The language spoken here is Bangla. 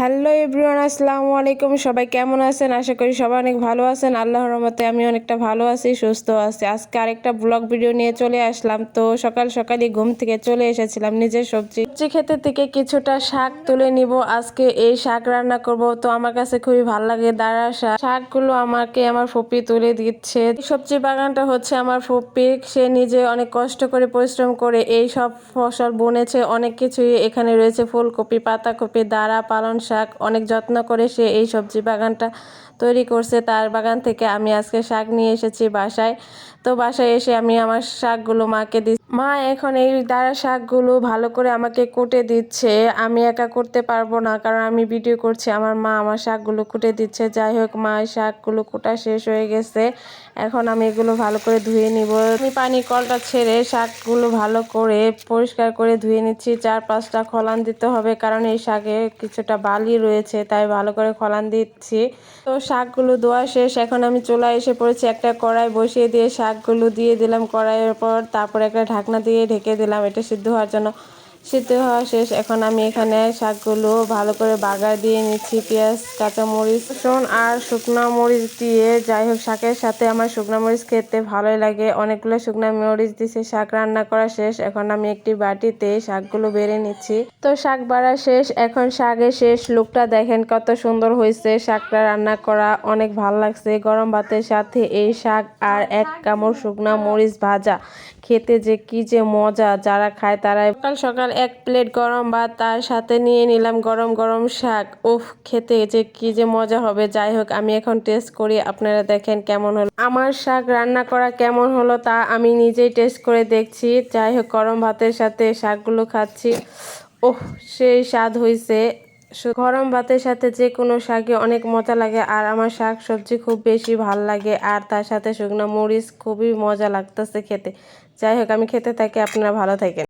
হ্যালো এভরিওয়ান, আসসালামু আলাইকুম। সবাই কেমন আছেন? আশা করি সবাই অনেক ভালো আছেন। আল্লাহর রহমতে আমি অনেকটা ভালো আছি, সুস্থ আছি। আজকে আরেকটা ব্লগ ভিডিও নিয়ে চলে আসলাম। তো সকাল সকালই ঘুম থেকে চলে এসেছিলাম নিজের সবজি ক্ষেতে থেকে কিছুটা শাক তুলে নিব। আজকে এই শাক রান্না করব। তো আমার কাছে খুবই ভালো লাগে দাঁড়া শাকগুলো আমাকে আমার ফুপি তুলে দিচ্ছে। সবজি বাগানটা হচ্ছে আমার ফুপি, সে নিজে অনেক কষ্ট করে পরিশ্রম করে এই সব ফসল বুনেছে। অনেক কিছুই এখানে রয়েছে, ফুলকপি, পাতাকপি, দাঁড়া, পালং শাক। অনেক যত্ন করে সে এই সবজি বাগানটা তৈরি করছে। তার বাগান থেকে আমি আজকে শাক নিয়ে এসেছি বাসায়। তো বাসায় এসে আমি আমার শাকগুলো মাকে দিই। মা এখন এই দাঁড়া শাকগুলো ভালো করে আমাকে কুটে দিচ্ছে। আমি একা করতে পারবো না, কারণ আমি ভিডিও করছি। আমার মা আমার শাকগুলো কুটে দিচ্ছে। যাই হোক, মা শাকগুলো কুটা শেষ হয়ে গেছে। এখন আমি এগুলো ভালো করে ধুয়ে নিব। আমি পানি কলটা ছেড়ে শাকগুলো ভালো করে পরিষ্কার করে ধুয়ে নিচ্ছি। 4-5টা খলান দিতে হবে, কারণ এই শাকে কিছুটা বালি রয়েছে, তাই ভালো করে খলান দিচ্ছি। তো শাকগুলো ধোয়া শেষ। এখন আমি চুলায় এসে পড়েছি। একটা কড়াই বসিয়ে দিয়ে শাকগুলো দিয়ে দিলাম কড়াইয়ের পর। তারপর একটা ঢাকনা দিয়ে ঢেকে দিলাম এটা সিদ্ধ হওয়ার জন্য। সিদ্ধ হওয়া শেষ। এখন আমি এখানে শাকগুলো ভালো করে বাগার দিয়ে নিচ্ছি। পেঁয়াজ, কাঁচামরিচ, রসুন আর শুকনো মরিচ দিয়ে। যাই হোক, শাকের সাথে আমার শুকনো মরিচ খেতে ভালোই লাগে। অনেকগুলো শুকনো মরিচ দিয়েছে। শাক রান্না করা শেষ। এখন আমি একটি বাটিতে শাকগুলো বেড়ে নিচ্ছি। তো শাক বাড়া শেষ। এখন শাকের শেষ লুকটা দেখেন, কত সুন্দর হয়েছে। শাকটা রান্না করা অনেক ভালো লাগছে। গরম ভাতের সাথে এই শাক আর এক কামড় শুকনো মরিচ ভাজা খেতে যে কি যে মজা। যারা খায় তারা সকাল সকাল এক প্লেট গরম ভাত, তার সাথে নিয়ে নিলাম গরম গরম শাক। উফ, খেতে যে কি যে মজা হবে। যাই হোক, আমি এখন টেস্ট করি, আপনারা দেখেন কেমন হলো। আমার শাক রান্না করা কেমন হলো তা আমি নিজেই টেস্ট করে দেখছি। যাই হোক, গরম ভাতের সাথে শাকগুলো খাচ্ছি। ওহ, সেই স্বাদ হয়েছে। গরম ভাতের সাথে যে কোনো শাকই অনেক মজা লাগে। আর আমার শাক সবজি খুব বেশি ভাল লাগে, আর তার সাথে শুকনো মরিচ খুবই মজা লাগতেছে খেতে। যাই হোক, আমি খেতে থাকি, আপনারা ভালো থাকেন।